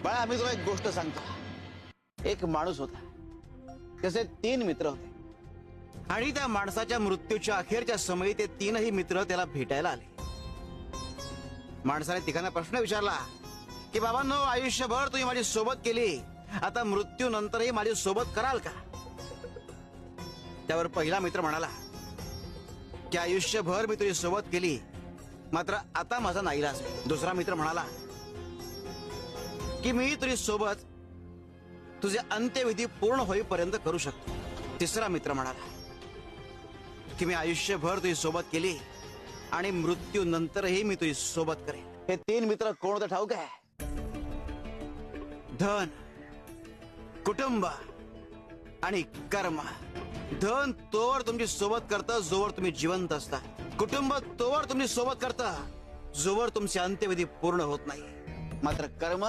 बाळा मी तुला एक गोष्ट सांगतो। एक माणूस होता, त्याचे 3 मित्र होते आणि त्या माणसाच्या मृत्यूच्या अखेरच्या समयी ते 3ही मित्र त्याला भेटायला आले। माणसाने तिघांना प्रश्न विचारला की बाबांनो, आयुष्यभर तुम्ही माझी सोबत केली, आता मृत्यूनंतरही माझी सोबत कराल का? त्यावर पहिला मित्र म्हणाला की आयुष्यभर मी तुझी सोबत केली, मात्र आता माझा नाईलाज आहे। दुसरा मित्र म्हणाला की मी तुझी सोबत तुझे अंत्यविधी पूर्ण होईपर्यंत करू शकतो। तिसरा मित्र म्हणाला की मी आयुष्यभर तुझी सोबत केली आणि मृत्यूनंतरही मी तुझी सोबत करेन। हे 3 मित्र कोण होते ठाऊक आहे? धन, कुटुंब आणि कर्म। धन तोवर तुमची सोबत करतं जोवर तुम्ही जिवंत असता। कुटुंब तोवर तुमची सोबत करतं जोवर तुमचे अंत्यविधी पूर्ण होत नाही। मात्र कर्म